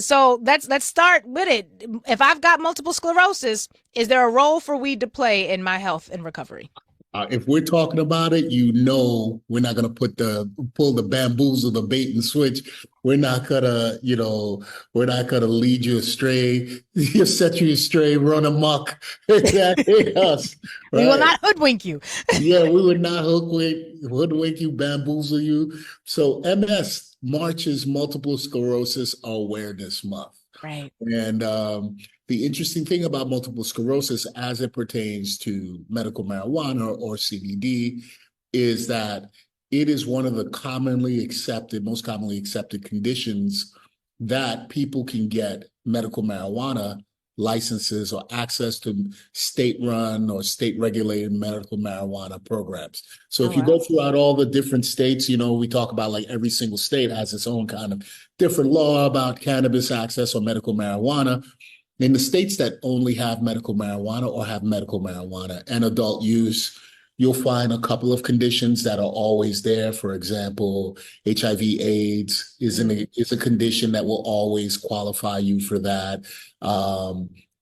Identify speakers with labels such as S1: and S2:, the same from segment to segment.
S1: So let's start with it. If I've got multiple sclerosis, is there a role for weed to play in my health and recovery?
S2: If we're talking about it, you know, we're not gonna pull the bamboozle, the bait and switch. We're not gonna, we're not gonna lead you astray, set you astray, run amok. That ain't us,
S1: We will
S2: right?
S1: not hoodwink you.
S2: Yeah, we would not hoodwink you, bamboozle you. So MS, March is Multiple Sclerosis Awareness Month.
S1: Right.
S2: And the interesting thing about multiple sclerosis as it pertains to medical marijuana or CBD is that it is one of the most commonly accepted conditions that people can get medical marijuana licenses or access to state-run or state-regulated medical marijuana programs. So
S1: Oh,
S2: if you go
S1: wow.
S2: throughout all the different states, we talk about like every single state has its own kind of different law about cannabis access or medical marijuana. In the states that only have medical marijuana or have medical marijuana and adult use, you'll find a couple of conditions that are always there. For example, HIV AIDS is a condition that will always qualify you for that.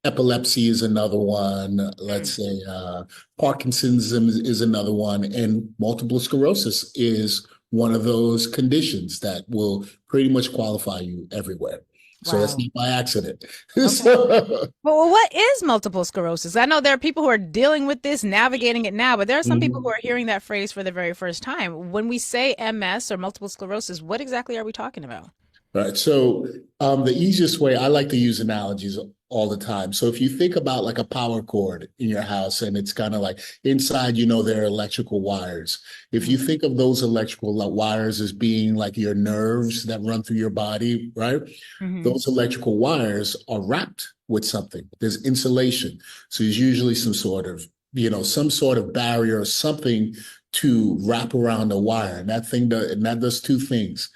S2: Epilepsy is another one. Let's
S1: Mm.
S2: say Parkinson's is another one, and multiple sclerosis is one of those conditions that will pretty much qualify you everywhere. So that's
S1: Wow.
S2: not by accident.
S1: Okay.
S2: So,
S1: Well, what is multiple sclerosis? I know there are people who are dealing with this, navigating it now, but there are some people who
S2: mhm.
S1: are hearing that phrase for the very first time. When we say MS or multiple sclerosis, what exactly are we talking about?
S2: Right. So the easiest way, I like to use analogies all the time. So if you think about like a power cord in your house and it's kind of like inside, there are electrical wires. If you think of those electrical wires as being like your nerves that run through your body, right?
S1: Mm-hmm.
S2: Those electrical wires are wrapped with something. There's insulation. So there's usually some sort of barrier or something to wrap around the wire. And that does two things.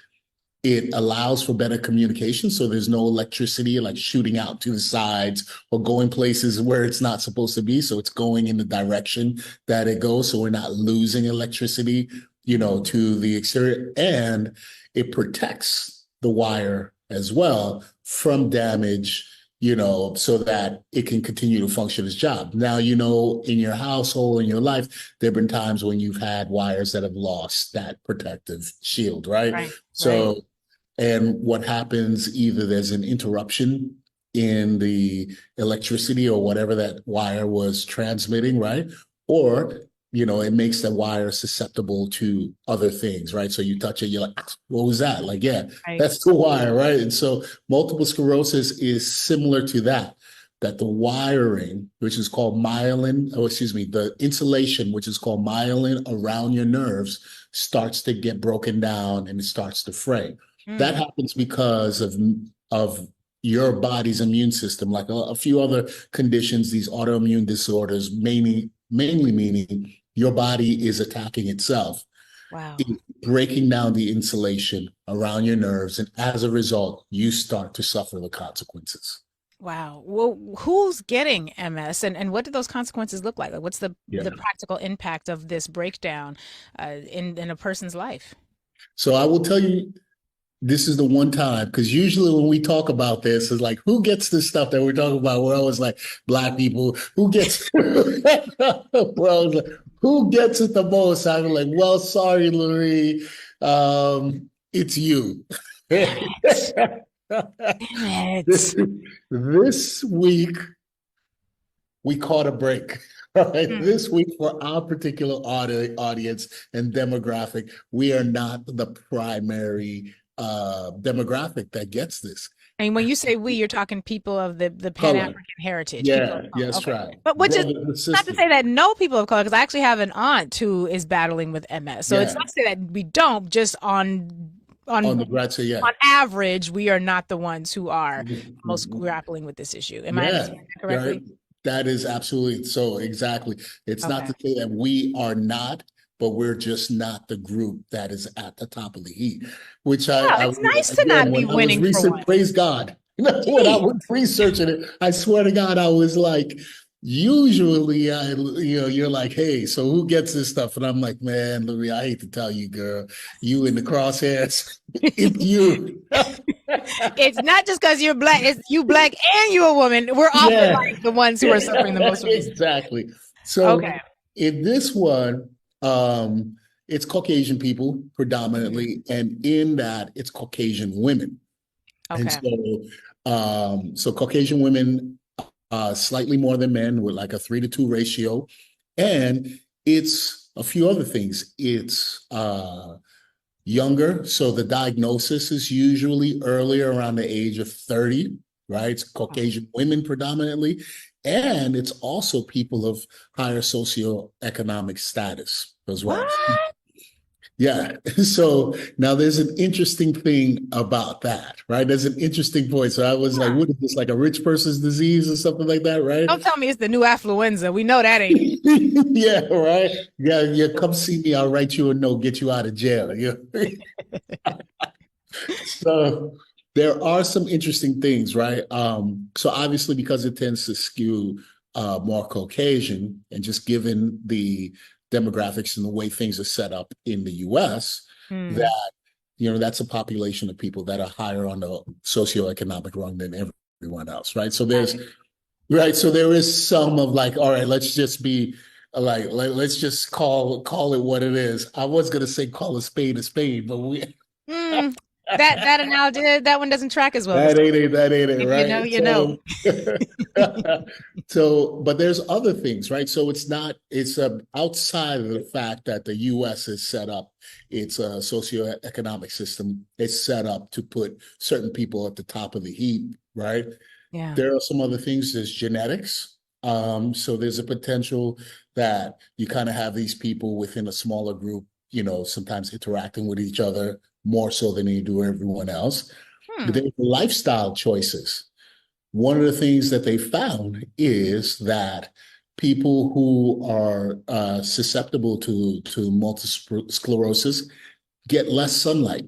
S2: It allows for better communication, so there's no electricity like shooting out to the sides or going places where it's not supposed to be. So it's going in the direction that it goes, so we're not losing electricity, to the exterior. And it protects the wire as well from damage, so that it can continue to function its job. Now, in your household, in your life, there have been times when you've had wires that have lost that protective shield, right?
S1: Right, right.
S2: So and what happens, either there's an interruption in the electricity or whatever that wire was transmitting, right? Or, it makes the wire susceptible to other things, right? So you touch it, you're like, what was that? Like, yeah,
S1: Right.
S2: that's the wire, right? And so multiple sclerosis is similar to that the wiring, which is called the insulation, which is called myelin around your nerves, starts to get broken down and it starts to fray. That
S1: Mm.
S2: happens because of your body's immune system, like a few other conditions, these autoimmune disorders, mainly meaning your body is attacking itself,
S1: Wow.
S2: it's breaking down the insulation around your nerves, and as a result, you start to suffer the consequences.
S1: Wow. Well, who's getting MS and what do those consequences look like? Like, what's the
S2: Yeah.
S1: practical impact of this breakdown in a person's life?
S2: So I will tell you, this is the one time, because usually when we talk about this, it's like, who gets this stuff that we're talking about? We're always like, Black people, who gets well, like, who gets it the most? I'm like, well, sorry, Lurie, it's you.
S1: Damn it. Damn
S2: this
S1: it.
S2: this week we caught a break. Right?
S1: Mm.
S2: This week, for our particular audience and demographic, we are not the primary demographic that gets this.
S1: And when you say we, you're talking people of the
S2: Color.
S1: Pan-African heritage, people of
S2: Yeah,
S1: color.
S2: yes,
S1: Okay.
S2: right.
S1: But which is
S2: Brothers and
S1: not to
S2: sisters.
S1: say that no people of color, because I actually have an aunt who is battling with MS. So it's
S2: Yeah.
S1: not to say that we don't, just
S2: On
S1: on
S2: the right side, yeah.
S1: on average, we are not the ones who are most
S2: Mhm.
S1: grappling with this issue. Am I
S2: Yeah,
S1: understanding that
S2: right.
S1: correctly?
S2: That is absolutely so. Exactly. It's not
S1: Okay.
S2: to say that we are not, but we're just not the group that is at the top of the heat. Which
S1: Well, it's nice to
S2: again,
S1: not be
S2: when I was
S1: winning for
S2: recent,
S1: once.
S2: praise God. When I
S1: Gee.
S2: was researching it, I swear to God, I was like, usually you're like, hey, so who gets this stuff? And I'm like, man, Louis, I hate to tell you, girl, you in the crosshairs. It's you.
S1: It's not just because you're black, it's you black and you're a woman. We're often
S2: Yeah.
S1: like the ones who are suffering the most from these.
S2: Exactly. So
S1: Okay.
S2: in this one, it's Caucasian people predominantly, and in that, it's Caucasian women. And
S1: Okay.
S2: so Caucasian women, slightly more than men, with like a 3-to-2 ratio, and it's a few other things. It's younger, so the diagnosis is usually earlier, around the age of 30, right? It's Caucasian women predominantly, and it's also people of higher socioeconomic status as well.
S1: What?
S2: Yeah. So now there's an interesting thing about that, right? There's an interesting point. So I was like,
S1: Huh.
S2: what is this, like a rich person's disease or something like that, right?
S1: Don't tell me it's the new affluenza. We know that ain't it.
S2: Yeah, right. Yeah, yeah. Come see me. I'll write you a note, get you out of jail. Yeah. So there are some interesting things, right? So obviously, because it tends to skew more Caucasian, and just given the demographics and the way things are set up in the US,
S1: Hmm.
S2: that that's a population of people that are higher on the socioeconomic rung than everyone else, right? So
S1: Got it.
S2: so there is some of like, all right, let's just be like, let's just call it what it is. I was gonna say call a spade, but we
S1: Hmm. That analogy, that one doesn't track as well this
S2: that
S1: time.
S2: ain't it, that ain't it,
S1: If you know,
S2: right?
S1: you know.
S2: So but there's other things, right? So it's outside of the fact that the US is set up, it's a socioeconomic system. It's set up to put certain people at the top of the heap, right?
S1: Yeah.
S2: There are some other things. There's genetics. So there's a potential that you kind of have these people within a smaller group, sometimes interacting with each other more so than you do everyone else. But
S1: Hmm.
S2: there's the lifestyle choices. One of the things that they found is that people who are susceptible to multiple sclerosis get less sunlight.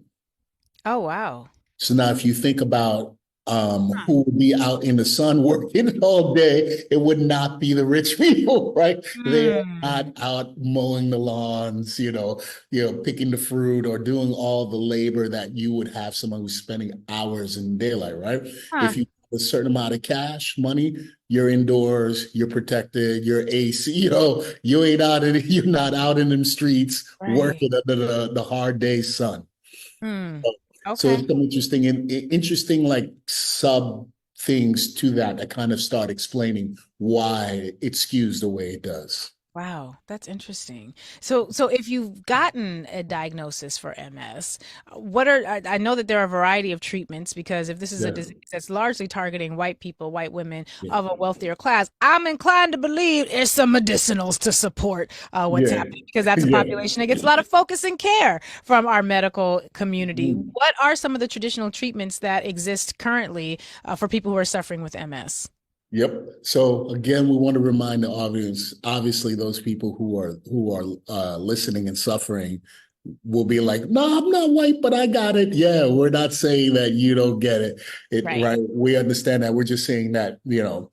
S1: Oh, wow.
S2: So now, if you think about who would be out in the sun working all day, it would not be the rich people, right? They are
S1: Hmm.
S2: not out mowing the lawns, picking the fruit or doing all the labor that you would have someone who's spending hours in daylight, right?
S1: Huh.
S2: If you have a certain amount of cash, money, you're indoors, you're protected, you're AC, you're not out in them streets
S1: Right.
S2: working under the hard day sun.
S1: Hmm.
S2: So
S1: Okay.
S2: it's some interesting like sub things to that kind of start explaining why it skews the way it does.
S1: Wow, that's interesting. So if you've gotten a diagnosis for MS, I know that there are a variety of treatments because if this is a
S2: Yeah,
S1: disease that's largely targeting white people, white women
S2: yeah,
S1: of a wealthier class, I'm inclined to believe there's some medicinals to support what's
S2: yeah,
S1: happening because that's a
S2: yeah.
S1: population that gets a lot of focus and care from our medical community. What are some of the traditional treatments that exist currently for people who are suffering with MS?
S2: Yep. So again, we want to remind the audience, obviously those people who are listening and suffering will be like, no, I'm not white, but I got it. Yeah, we're not saying that you don't get it.
S1: Right.
S2: Right. We understand that. We're just saying that,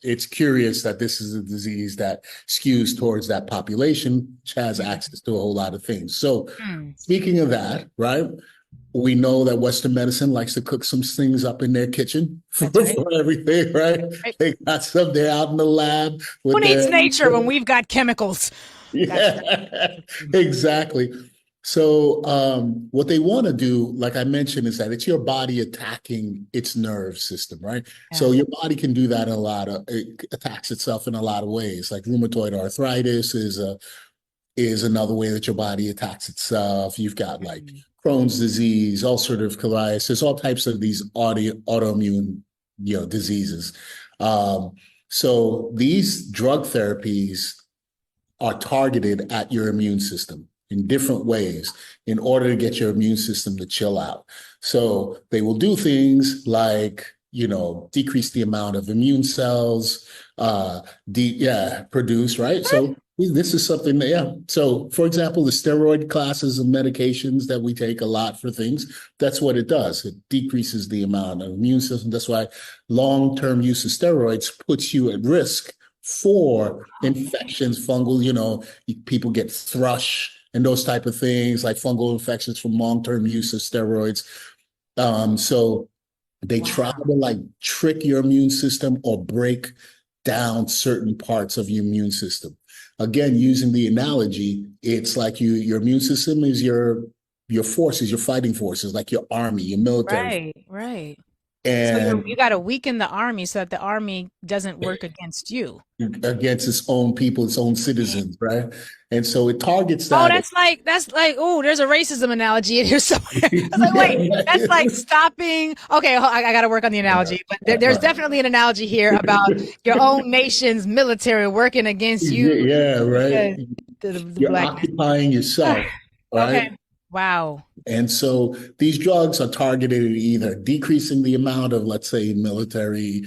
S2: it's curious that this is a disease that skews towards that population, which has access to a whole lot of things. So
S1: Hmm.
S2: speaking of that, right? We know that Western medicine likes to cook some things up in their kitchen for,
S1: That's right.
S2: for everything, right?
S1: Right.
S2: They got some, they're out in the lab
S1: Who
S2: with
S1: needs
S2: their,
S1: nature when we've got chemicals? Gotcha.
S2: yeah, exactly. So what they want to do, like I mentioned, is that it's your body attacking its nerve system, right?
S1: Yeah.
S2: So your body can do that it attacks itself in a lot of ways. Like rheumatoid arthritis is another way that your body attacks itself. You've got like
S1: Mm.
S2: Crohn's disease, ulcerative colitis, all types of these autoimmune, diseases. Um, so these drug therapies are targeted at your immune system in different ways in order to get your immune system to chill out. So they will do things like, decrease the amount of immune cells, produce, right? So this is something that, yeah. So, for example, the steroid classes of medications that we take a lot for things, that's what it does. It decreases the amount of immune system. That's why long-term use of steroids puts you at risk for infections, fungal, people get thrush and those type of things, like fungal infections from long-term use of steroids. So they try
S1: Wow.
S2: to like trick your immune system or break down certain parts of your immune system. Again, using the analogy, it's like your immune system is your forces, your fighting forces, like your army, your military.
S1: Right, right. So you
S2: And
S1: got to weaken the army so that the army doesn't work against you.
S2: against its own people, its own citizens, right? And so it targets
S1: Oh,
S2: that.
S1: that's like, oh, there's a racism analogy in here somewhere. I was like,
S2: Yeah,
S1: wait, that's like stopping. Okay, I got to work on the analogy, but there's
S2: right.
S1: definitely an analogy here about your own nation's military working against you
S2: Yeah, right.
S1: because the
S2: You're
S1: blackness.
S2: occupying yourself,
S1: Okay.
S2: right?
S1: Wow.
S2: And so these drugs are targeted at either decreasing the amount of, let's say, military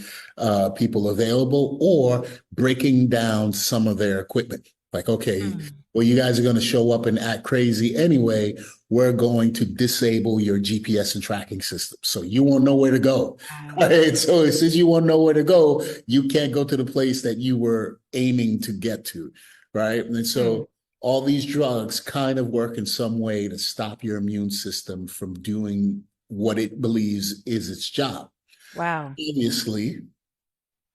S2: people available or breaking down some of their equipment. Like, okay,
S1: Mm.
S2: well, you guys are going to show up and act crazy anyway. We're going to disable your GPS and tracking system. So you won't know where to go.
S1: Wow.
S2: Right? So since you won't know where to go, you can't go to the place that you were aiming to get to. Right. And
S1: Mm.
S2: so all these drugs kind of work in some way to stop your immune system from doing what it believes is its job.
S1: Wow.
S2: Obviously,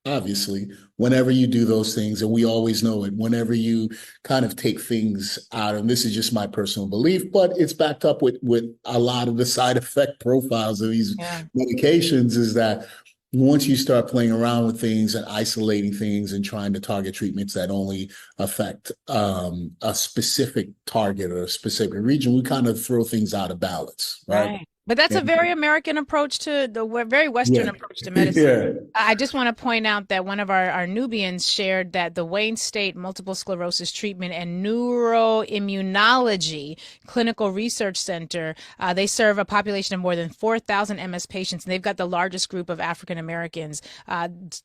S2: obviously, whenever you do those things, and we always know it, whenever you kind of take things out, and this is just my personal belief, but it's backed up with a lot of the side effect profiles of these
S1: Yeah.
S2: medications, is that once you start playing around with things and isolating things and trying to target treatments that only affect a specific target or a specific region, we kind of throw things out of balance, right?
S1: Right. But that's a
S2: And,
S1: very American approach to very Western
S2: yeah,
S1: approach to medicine.
S2: yeah,
S1: I just want to point out that one of our Nubians shared that the Wayne State Multiple Sclerosis Treatment and Neuroimmunology Clinical Research Center, they serve a population of more than 4,000 MS patients, and they've got the largest group of African Americans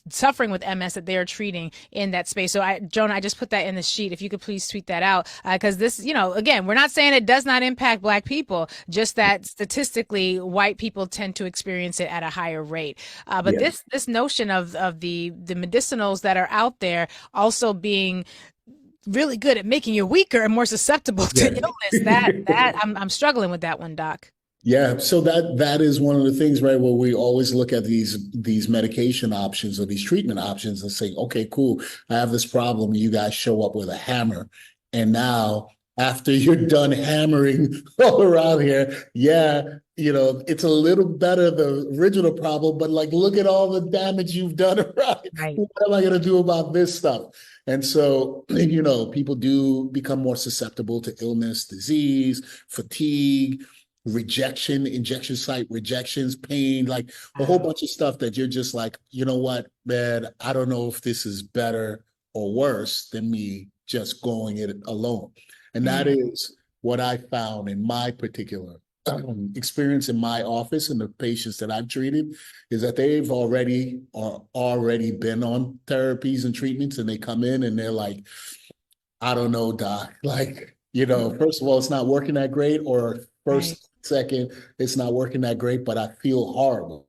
S1: suffering with MS that they are treating in that space. So, Jonah, I just put that in the sheet. If you could please tweet that out, because this, again, we're not saying it does not impact Black people, just that statistically, white people tend to experience it at a higher rate. But
S2: yeah.
S1: this notion of the medicinals that are out there also being really good at making you weaker and more susceptible to
S2: Yeah.
S1: illness, that I'm struggling with that one, Doc.
S2: Yeah, so that is one of the things, right, where we always look at these medication options or these treatment options and say, okay, cool, I have this problem. You guys show up with a hammer, and now after you're done hammering all around here, yeah, it's a little better the original problem, but like, look at all the damage you've done around.
S1: Right.
S2: What am I going to do about this stuff? And so, people do become more susceptible to illness, disease, fatigue, rejection, injection site rejections, pain, like a whole
S1: Wow.
S2: bunch of stuff that you're just like, you know what, man, I don't know if this is better or worse than me just going it alone. And that
S1: Mm.
S2: is what I found in my particular experience in my office and the patients that I've treated, is that they've already been on therapies and treatments, and they come in and they're like, I don't know, doc. Like, first of all, it's not working that great, or
S1: Right.
S2: second, it's not working that great, but I feel horrible.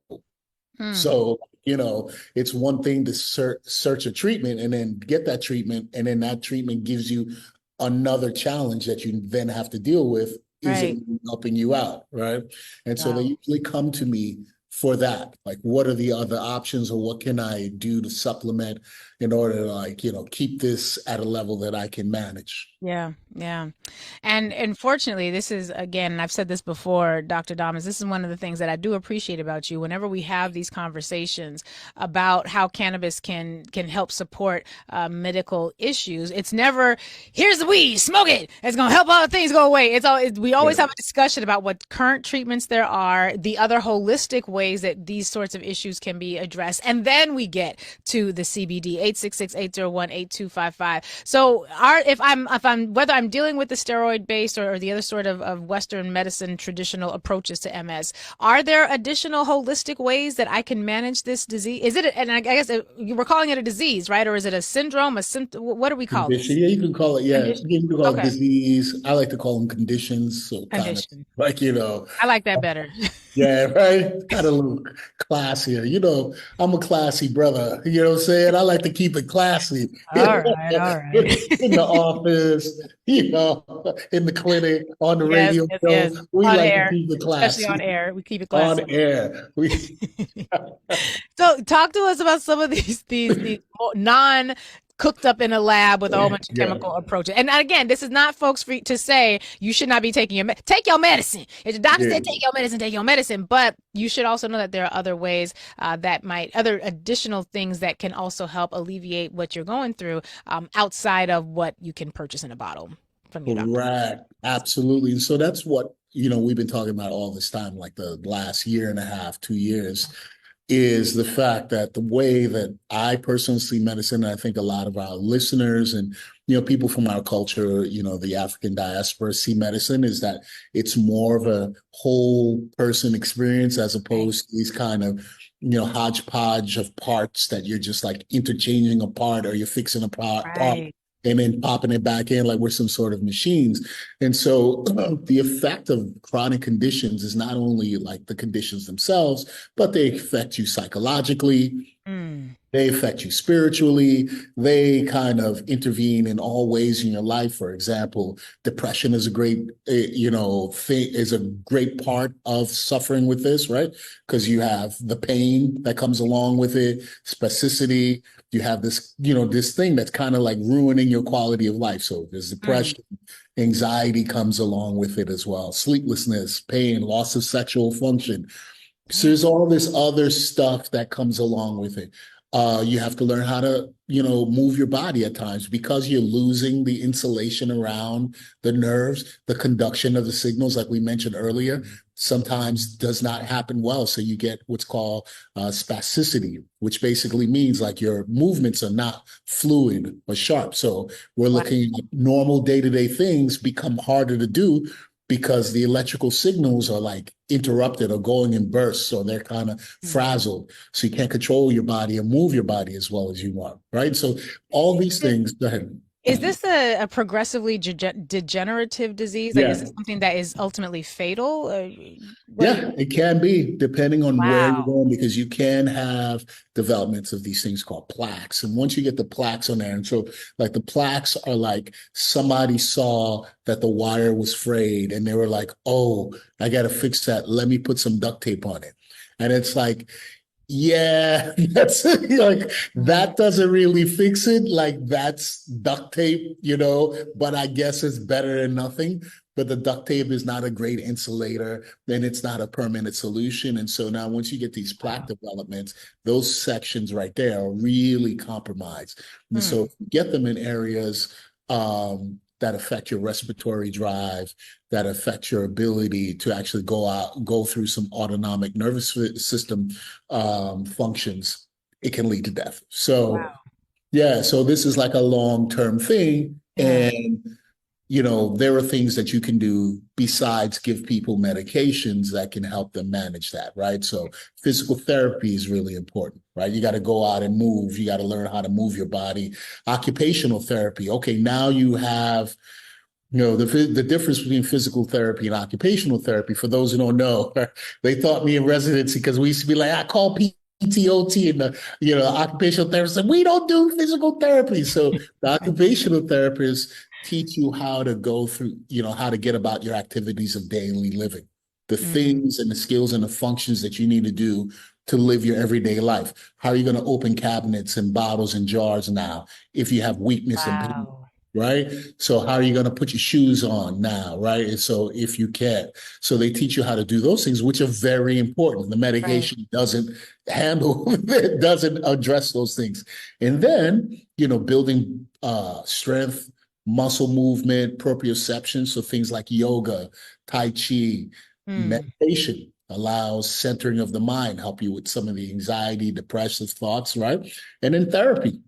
S1: Hmm.
S2: So, it's one thing to search a treatment and then get that treatment, and then that treatment gives you another challenge that you then have to deal with. Is it
S1: Right.
S2: helping you out, right? And so they
S1: Wow.
S2: usually come to me for that. Like, what are the other options, or what can I do to supplement in order to, like, keep this at a level that I can manage?
S1: Yeah, yeah. And unfortunately, this is, again, and I've said this before, Dr. Damas, this is one of the things that I do appreciate about you. Whenever we have these conversations about how cannabis can help support medical issues, it's never, here's the weed, smoke it. It's going to help all the things go away. We always
S2: Yeah.
S1: have a discussion about what current treatments there are, the other holistic ways that these sorts of issues can be addressed. And then we get to the CBD, 866-801-8255. So if I'm whether I'm dealing with the steroid based or the other sort of Western medicine traditional approaches to MS, are there additional holistic ways that I can manage this disease? Is it, and I guess we're calling it a disease, right? Or is it a syndrome, a symptom? What do we call
S2: Condition.
S1: this?
S2: Yeah, you can call it, yeah,
S1: Condition.
S2: you can call it
S1: Okay.
S2: disease. I like to call them conditions. So kind of
S1: Condition.
S2: like,
S1: I like that better.
S2: Yeah, right. Gotta look classier. I'm a classy brother. You know what I'm saying? I like to keep it classy.
S1: All right, all right.
S2: In the office, in the clinic, on the
S1: Yes,
S2: radio
S1: yes,
S2: show.
S1: yes.
S2: We
S1: On
S2: like to
S1: air,
S2: keep it
S1: especially on
S2: classy.
S1: air. We keep it classy.
S2: On air.
S1: So talk to us about some of these non cooked up in a lab with a whole bunch of
S2: Yeah.
S1: chemical approaches. And again, this is not folks free to say you should not be taking take your medicine. If the doctor
S2: Yeah.
S1: said take your medicine, take your medicine. But you should also know that there are other ways other additional things that can also help alleviate what you're going through outside of what you can purchase in a bottle from your doctor.
S2: Correct. Absolutely. And so that's what, we've been talking about all this time, like the last year and a half, 2 years, is the fact that the way that I personally see medicine, and I think a lot of our listeners and people from our culture, the African diaspora see medicine is that it's more of a whole person experience as
S1: Right.
S2: opposed to these kind of hodgepodge of parts that you're just like interchanging a part or you're fixing a part
S1: Right.
S2: and then popping it back in like we're some sort of machines. And so the effect of chronic conditions is not only like the conditions themselves, but they affect you psychologically,
S1: Mm.
S2: they affect you spiritually. They kind of intervene in all ways in your life. For example, depression is a great, thing, is a great part of suffering with this, right? Because you have the pain that comes along with it, spasticity. You have this, this thing that's kind of like ruining your quality of life. So there's
S1: Mm.
S2: depression, anxiety comes along with it as well, sleeplessness, pain, loss of sexual function. So
S1: Right.
S2: there's all this other stuff that comes along with it. You have to learn how to, move your body at times because you're losing the insulation around the nerves. The conduction of the signals, like we mentioned earlier, sometimes does not happen well. So you get what's called spasticity, which basically means like your movements are not fluid or sharp. So we're
S1: Wow.
S2: looking at normal day-to-day things become harder to do because the electrical signals are like interrupted or going in bursts, so they're kind of
S1: Mm.
S2: frazzled. So you can't control your body and move your body as well as you want, right? So all these things, go ahead.
S1: Is this a progressively degenerative disease? Like, is
S2: Yeah.
S1: this something that is ultimately fatal? What?
S2: Yeah, it can be depending on where you're
S1: Wow.
S2: going because you can have developments of these things called plaques. And once you get the plaques on there, and so like the plaques are like somebody saw that the wire was frayed and they were like, oh, I got to fix that. Let me put some duct tape on it. And it's like, yeah, that's like
S1: Mm.
S2: that doesn't really fix it. Like that's duct tape, but I guess it's better than nothing. But the duct tape is not a great insulator, then it's not a permanent solution. And so now once you get these plaque
S1: Wow.
S2: developments, those sections right there are really compromised. And so
S1: Mm.
S2: if you get them in areas that affect your respiratory drive, that affect your ability to actually go through some autonomic nervous system functions, it can lead to death. So,
S1: Wow.
S2: yeah, so this is like a long-term thing.
S1: Yeah.
S2: And, there are things that you can do besides give people medications that can help them manage that, right? So physical therapy is really important, right? You got to go out and move. You got to learn how to move your body. Occupational therapy. Okay, now you have the difference between physical therapy and occupational therapy, for those who don't know, they taught me in residency because we used to be like, I call PTOT and the occupational therapist said, we don't do physical therapy. So the occupational therapists teach you how to go through, how to get about your activities of daily living, the
S1: Mm.
S2: things and the skills and the functions that you need to do to live your everyday life. How are you going to open cabinets and bottles and jars now if you have weakness and pain?
S1: Wow.
S2: Right? So how are you going to put your shoes on now? Right? And so if you can, so they teach you how to do those things, which are very important. The
S1: Right.
S2: medication doesn't handle, it doesn't address those things. And then, building strength, muscle movement, proprioception. So things like yoga, Tai Chi,
S1: Mm.
S2: meditation allows centering of the mind, help you with some of the anxiety, depressive thoughts, right? And then therapy,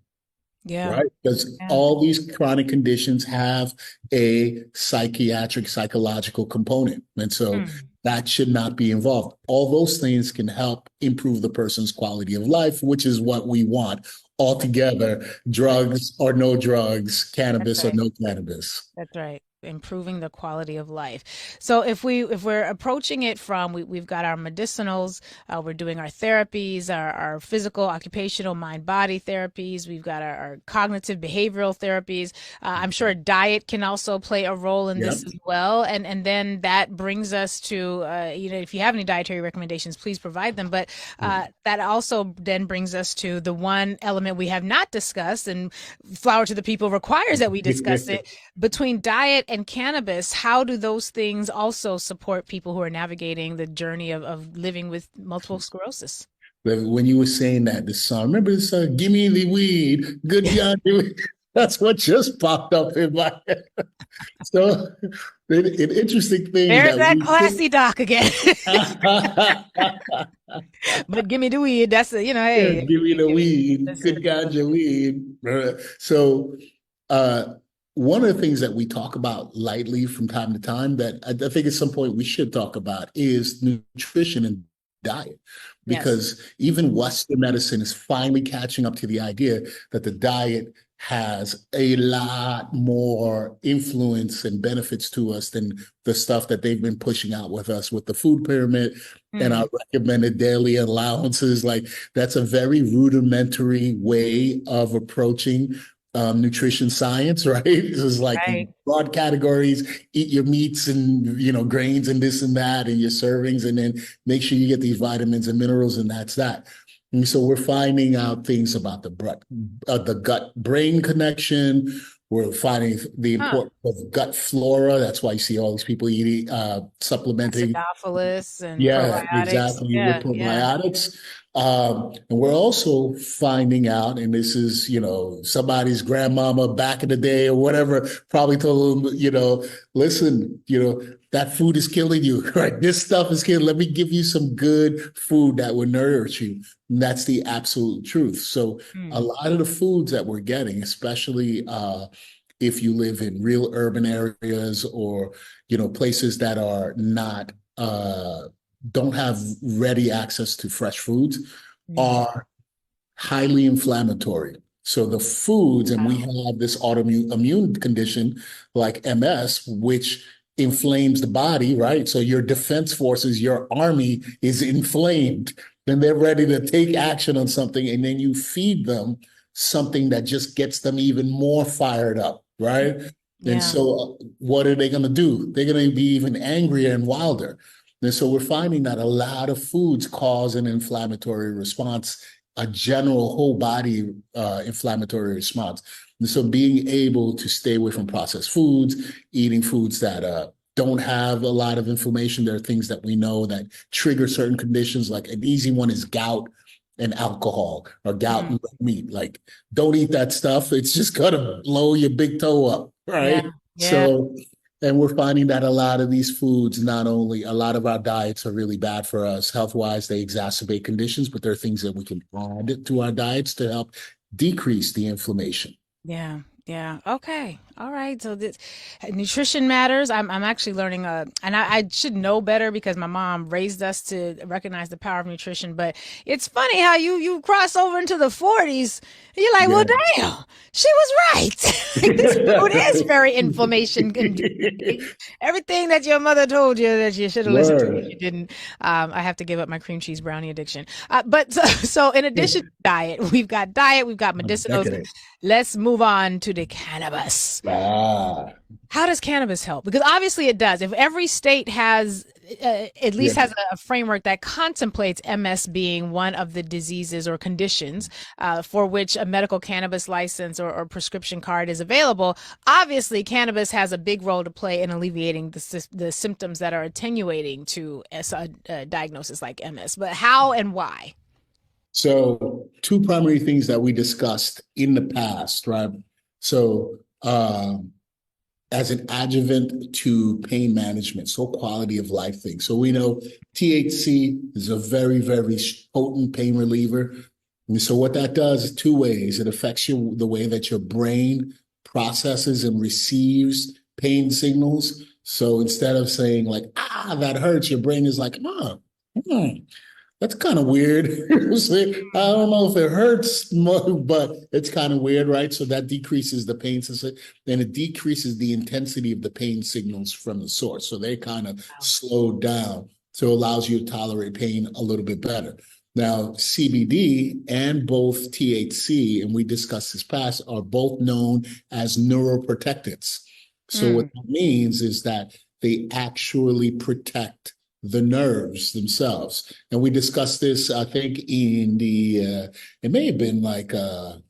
S1: Yeah.
S2: right? Because
S1: Yeah.
S2: all these chronic conditions have a psychological component. And so
S1: Mm.
S2: that should not be involved. All those things can help improve the person's quality of life, which is what we want altogether, drugs or no drugs,
S1: That's
S2: cannabis or
S1: right.
S2: no cannabis.
S1: That's right. improving the quality of life. So if we're approaching it from, we've got our medicinals, we're doing our therapies, our physical, occupational, mind body therapies, we've got our cognitive behavioral therapies. I'm sure diet can also play a role in
S2: Yep.
S1: this as well, and then that brings us to if you have any dietary recommendations, please provide them. But that also then brings us to the one element we have not discussed, and Flower to the People requires that we discuss it. Between diet and cannabis, how do those things also support people who are navigating the journey of living with multiple sclerosis?
S2: When you were saying that, the song, remember the song, Give Me the Weed, Good God, that's what just popped up in my head. So, an interesting thing
S1: There's
S2: that
S1: that
S2: we
S1: classy doc again. But give me the weed. That's
S2: yeah,
S1: hey,
S2: give me the weed,
S1: listen.
S2: good ganja weed. So, uh, one of the things that we talk about lightly from time to time that I think at some point we should talk about is nutrition and diet.
S1: Yes.
S2: Because even Western medicine is finally catching up to the idea that the diet has a lot more influence and benefits to us than the stuff that they've been pushing out with us with the food pyramid and our recommended daily allowances. Like that's a very rudimentary way of approaching nutrition science, right? It's like
S1: Right.
S2: broad categories, eat your meats and grains and this and that and your servings, and then make sure you get these vitamins and minerals, and that's that. And so we're finding out things about the gut-brain connection. We're finding the
S1: Huh.
S2: importance of gut flora. That's why you see all these people eating, supplementing.
S1: Acidophilus and
S2: Yeah,
S1: probiotics.
S2: exactly, with
S1: Yeah, yeah.
S2: probiotics. And we're also finding out, and this is, somebody's grandmama back in the day or whatever, probably told them, listen, that food is killing you, right? This stuff is killing. Let me give you some good food that will nourish you. And that's the absolute truth. So a lot of the foods that we're getting, especially if you live in real urban areas or, places that are not don't have ready access to fresh foods
S1: Mm.
S2: are highly inflammatory. So the foods, and we
S1: Wow.
S2: have this autoimmune immune condition like MS, which inflames the body, right? So your defense forces, your army is inflamed, and they're ready to take action on something, and then you feed them something that just gets them even more fired up, right? And
S1: Yeah.
S2: so what are they going to do? They're going to be even angrier and wilder. And so we're finding that a lot of foods cause an inflammatory response, a general whole body inflammatory response. And so being able to stay away from processed foods, eating foods that don't have a lot of inflammation. There are things that we know that trigger certain conditions, like an easy one is gout and alcohol, or gout
S1: Mm.
S2: and red meat. Like, don't eat that stuff. It's just gonna blow your big toe up,
S1: Yeah.
S2: right?
S1: Yeah.
S2: So, and we're finding that a lot of these foods, not only a lot of our diets are really bad for us health wise, they exacerbate conditions, but there are things that we can add to our diets to help decrease the inflammation.
S1: Yeah. Yeah. Okay. All right. So this nutrition matters. I'm actually learning and I should know better because my mom raised us to recognize the power of nutrition. But it's funny how you cross over into the 40s. And you're like, well,
S2: Yeah.
S1: damn, she was right. Like, this food is very inflammation inducing. Everything that your mother told you that you should have listened to,
S2: Word.
S1: you didn't. I have to give up my cream cheese brownie addiction. But so in addition to diet, we've got medicinals.
S2: Decadent.
S1: Let's move on to the cannabis.
S2: Ah,
S1: How does cannabis help? Because obviously it does. If every state has at
S2: yeah.
S1: least has a framework that contemplates MS being one of the diseases or conditions for which a medical cannabis license or prescription card is available, obviously cannabis has a big role to play in alleviating the symptoms that are attenuating to a diagnosis like MS. But how and why?
S2: So, two primary things that we discussed in the past, right? So, as an adjuvant to pain management, so quality of life thing. So we know THC is a very, very potent pain reliever. And so what that does is two ways. It affects the way that your brain processes and receives pain signals. So instead of saying like, that hurts, your brain is like, hmm. That's kind of weird. I don't know if it hurts, but it's kind of weird, right? So that decreases the pain sensation, and it decreases the intensity of the pain signals from the source. So they kind of slow down. So it allows you to tolerate pain a little bit better. Now, CBD and both THC, and we discussed this past, are both known as neuroprotectants. So what that means is that they actually protect the nerves themselves. And we discussed this, I think, in it may have been like the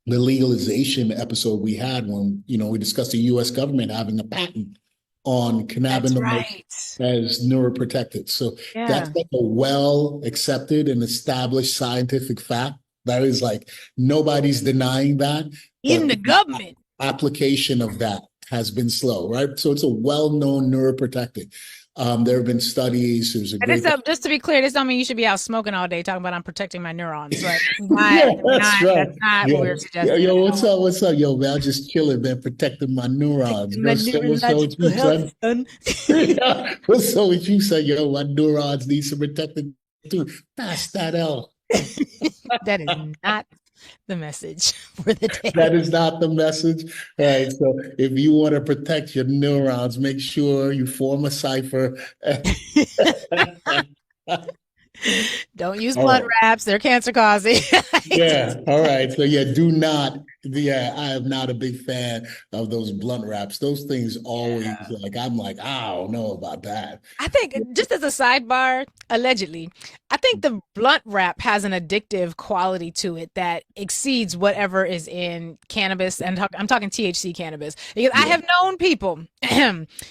S2: legalization episode we had when, we discussed the US government having a patent on cannabinoids as neuroprotectant. So that's like a well accepted and established scientific fact. That is like, nobody's denying that.
S1: Even the government.
S2: Application of that has been slow, right? So it's a well-known neuroprotectant. There have been studies.
S1: Just to be clear, this don't mean you should be out smoking all day talking about I'm protecting my neurons, right?
S2: That's
S1: not what we're suggesting.
S2: Yo, what's up? What's up? Yo, man, I'm just chilling, man, protecting my neurons. What's up with you, son? What's up with you, son? Yo, my neurons need some protecting too. That's that L.
S1: That is not the message for the day.
S2: That is not the message. All right. So if you want to protect your neurons, make sure you form a cipher.
S1: Don't use blunt wraps. They're cancer causing.
S2: Yeah. All right. So do not. Yeah, I am not a big fan of those blunt wraps. Those things always I'm like, I don't know about that.
S1: I think, just as a sidebar, allegedly, I think the blunt wrap has an addictive quality to it that exceeds whatever is in cannabis. And I'm talking THC cannabis, because I have known people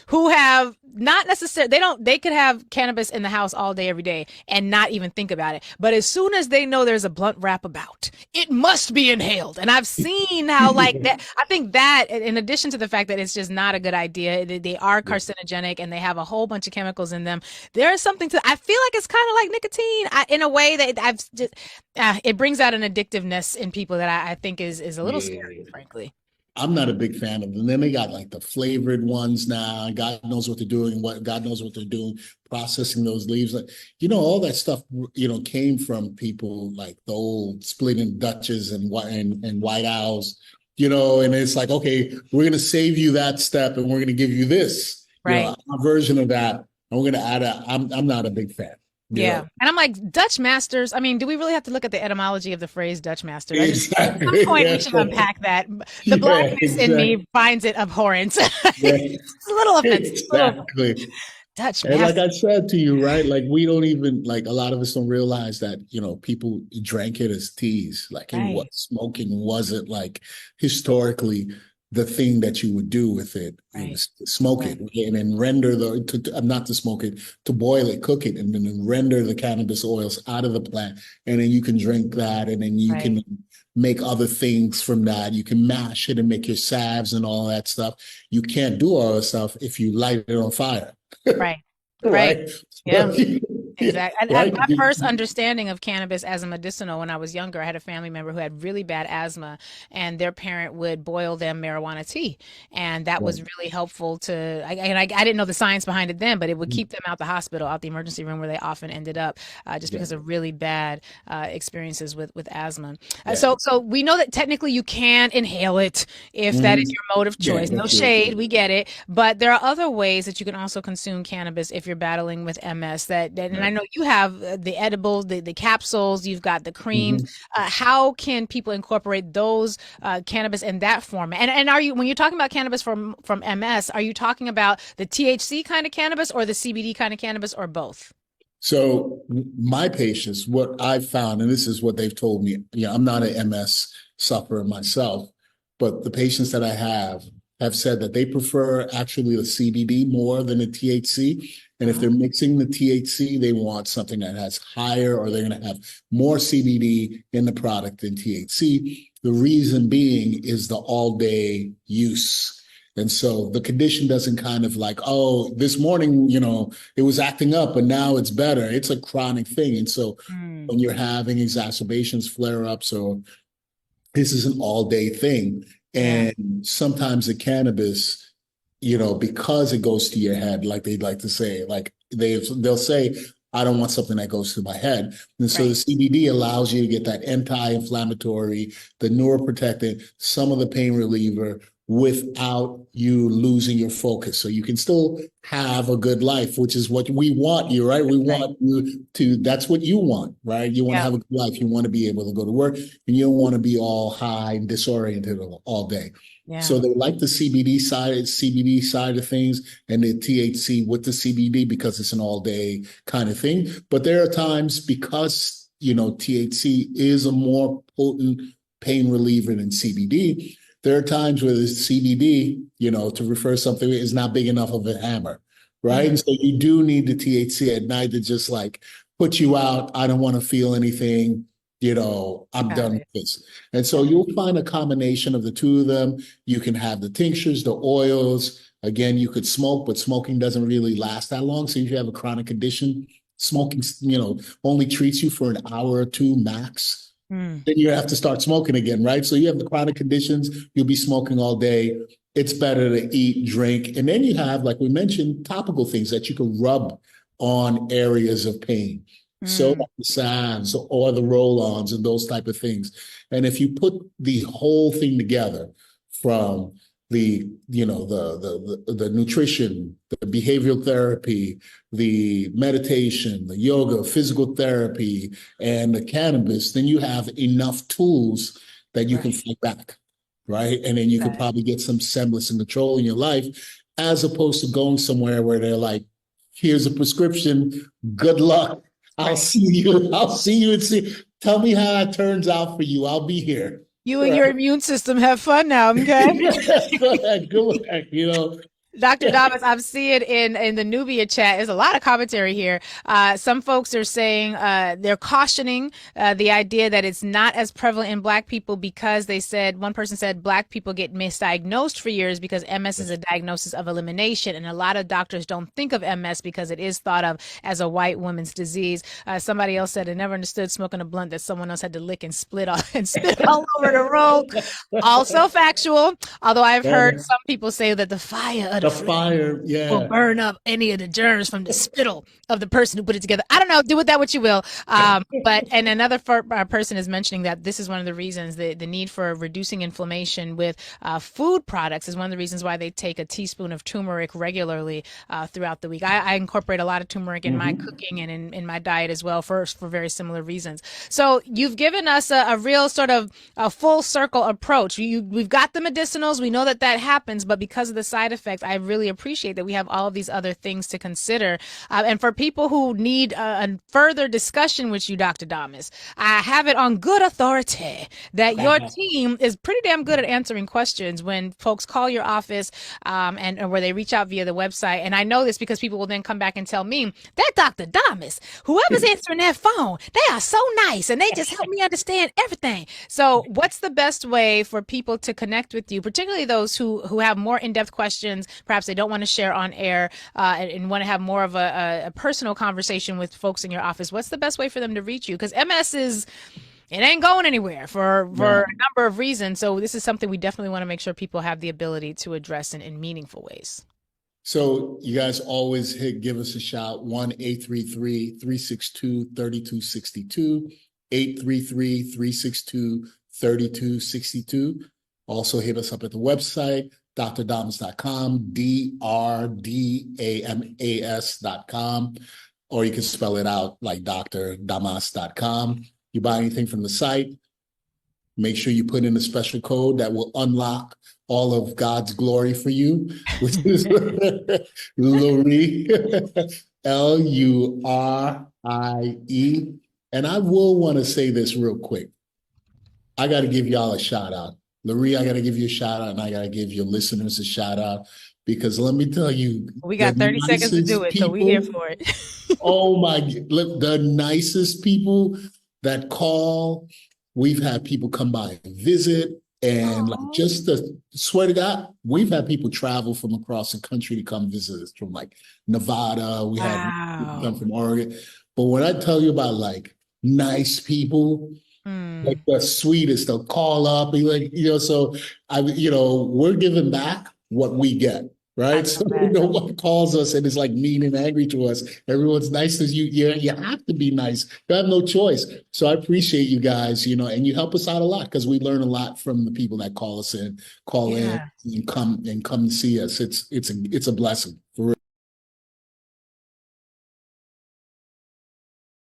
S1: who have not necessarily, they could have cannabis in the house all day, every day and not even think about it. But as soon as they know there's a blunt wrap about, it must be inhaled. And I've seen how like that. I think that, in addition to the fact that it's just not a good idea, they are carcinogenic and they have a whole bunch of chemicals in them. There is something to, I feel like it's kind of like nicotine in a way that I've just, it brings out an addictiveness in people that I think is a little scary, frankly.
S2: I'm not a big fan of them. Then they got like the flavored ones now. God knows what they're doing. God knows what they're doing, processing those leaves. Like, all that stuff, came from people like the old splitting Dutches and White Owls, and it's like, okay, we're going to save you that step and we're going to give you this, a version of that. And we're going to add I'm not a big fan.
S1: Yeah. And I'm like, Dutch masters. I mean, do we really have to look at the etymology of the phrase Dutch master?
S2: Exactly.
S1: At some point, we should unpack that. The blackness in me finds it abhorrent. It's a little offensive.
S2: Exactly.
S1: Dutch
S2: and
S1: master.
S2: Like I said to you, right? Like, we don't even, like, a lot of us don't realize that, people drank it as teas. Like, smoking wasn't, like, historically the thing that you would do with it. It was to smoke it and then render not to smoke it, to boil it, cook it, and then render the cannabis oils out of the plant. And then you can drink that, and then you can make other things from that. You can mash it and make your salves and all that stuff. You can't do all that stuff if you light it on fire.
S1: Right. Yeah. Exactly. My first understanding of cannabis as a medicinal, when I was younger, I had a family member who had really bad asthma, and their parent would boil them marijuana tea. And that was really helpful to, I didn't know the science behind it then, but it would keep them out the hospital, out the emergency room, where they often ended up just because of really bad experiences with asthma. So we know that technically you can inhale it if that is your mode of choice. No shade, we get it. But there are other ways that you can also consume cannabis if you're battling with MS and I know you have the edibles, the capsules, you've got the creams. How can people incorporate those cannabis in that form? And are you, when you're talking about cannabis from MS, are you talking about the THC kind of cannabis or the CBD kind of cannabis, or both?
S2: So my patients, what I've found, and this is what they've told me, I'm not an MS sufferer myself, but the patients that I have said that they prefer actually the CBD more than the THC. And if they're mixing the THC, they want something that has higher, or they're going to have more CBD in the product than THC. The reason being is the all-day use. And so the condition doesn't kind of like, oh, this morning, it was acting up, but now it's better. It's a chronic thing. And so when you're having exacerbations, flare-ups, or this is an all-day thing. And sometimes the cannabis, because it goes to your head, like they'd like to say, like they'll say, I don't want something that goes to my head. And so the
S1: Right.
S2: CBD allows you to get that anti-inflammatory, the neuroprotectant, some of the pain reliever without you losing your focus. So you can still have a good life, which is what we want you, right? We
S1: Right.
S2: want you to, that's what you want, right? You want to
S1: Yeah.
S2: have a good life. You want to be able to go to work and you don't want to be all high and disoriented all day.
S1: Yeah.
S2: So they like the CBD side of things and the THC with the CBD because it's an all day kind of thing. But there are times because, THC is a more potent pain reliever than CBD. There are times where the CBD, to refer something is not big enough of a hammer, right?
S1: Mm-hmm.
S2: And so you do need the THC at night to just like put you out. I don't want to feel anything, I'm
S1: Got
S2: done with
S1: it.
S2: this. And so you'll find a combination of the two of them. You can have the tinctures, the oils. Again, you could smoke, but smoking doesn't really last that long. So if you have a chronic condition, smoking, only treats you for an hour or two max.
S1: Mm.
S2: Then you have to start smoking again, right? So you have the chronic conditions, you'll be smoking all day. It's better to eat, drink. And then you have, like we mentioned, topical things that you can rub on areas of pain. So
S1: Mm.
S2: like the salves or the roll-ons and those type of things. And if you put the whole thing together from the nutrition, the behavioral therapy, the meditation, the yoga, physical therapy, and the cannabis, then you have enough tools that you can
S1: Right.
S2: fight back, right? And then you could
S1: Right.
S2: probably get some semblance of control in your life, as opposed to going somewhere where they're like, here's a prescription, good luck. I'll
S1: Right.
S2: see you. I'll see you and see. Tell me how it turns out for you. I'll be here.
S1: You and
S2: Right.
S1: your immune system have fun now, okay?
S2: Go ahead, go ahead.
S1: Dr. Damas, I'm seeing in the Nubia chat, there's a lot of commentary here. Some folks are saying they're cautioning the idea that it's not as prevalent in Black people because they said, one person said Black people get misdiagnosed for years because MS is a diagnosis of elimination. And a lot of doctors don't think of MS because it is thought of as a white woman's disease. Somebody else said, I never understood smoking a blunt that someone else had to lick and split off and spit all over the road. Also factual, although I've heard some people say that the fire of the
S2: The
S1: flame
S2: fire,
S1: will
S2: yeah.
S1: burn up any of the germs from the spittle of the person who put it together. I don't know. Do with that what you will. And another person is mentioning that this is one of the reasons the need for reducing inflammation with food products is one of the reasons why they take a teaspoon of turmeric regularly throughout the week. I incorporate a lot of turmeric in my cooking and in my diet as well for very similar reasons. So you've given us a real sort of a full circle approach. We've got the medicinals. We know that happens, but because of the side effects, I really appreciate that we have all of these other things to consider. And for people who need a further discussion with you, Dr. Damas, I have it on good authority that your team is pretty damn good at answering questions when folks call your office and where they reach out via the website. And I know this because people will then come back and tell me that Dr. Damas, whoever's answering that phone, they are so nice and they just help me understand everything. So what's the best way for people to connect with you, particularly those who have more in-depth questions, perhaps they don't want to share on air and want to have more of a personal conversation with folks in your office? What's the best way for them to reach you? Because it ain't going anywhere for a number of reasons. So this is something we definitely want to make sure people have the ability to address in meaningful ways.
S2: So you guys always give us a shout, 1-833-362-3262, 833-362-3262. Also hit us up at the website, drdamas.com, drdamas.com, or you can spell it out like drdamas.com. You buy anything from the site, make sure you put in a special code that will unlock all of God's glory for you, which is Lurie, Lurie. And I will want to say this real quick. I got to give y'all a shout out. Lurie, I got to give you a shout out, and I got to give your listeners a shout out, because let me tell you,
S1: we got 30 seconds to do it, so we're here for it.
S2: Oh my, look, the nicest people that call. We've had people come by and visit, and like, just to swear to God, we've had people travel from across the country to come visit us from like Nevada. We had people come from Oregon. But when I tell you about like nice people, like the sweetest, they'll call up, be like, so we're giving back what we get,
S1: I
S2: right?
S1: know
S2: So
S1: that.
S2: no one calls us and is like mean and angry to us. Everyone's nice as you. You have to be nice. You have no choice. So I appreciate you guys, and you help us out a lot because we learn a lot from the people that call us in, call in
S1: Yeah.
S2: and come and see us. It's a blessing for real.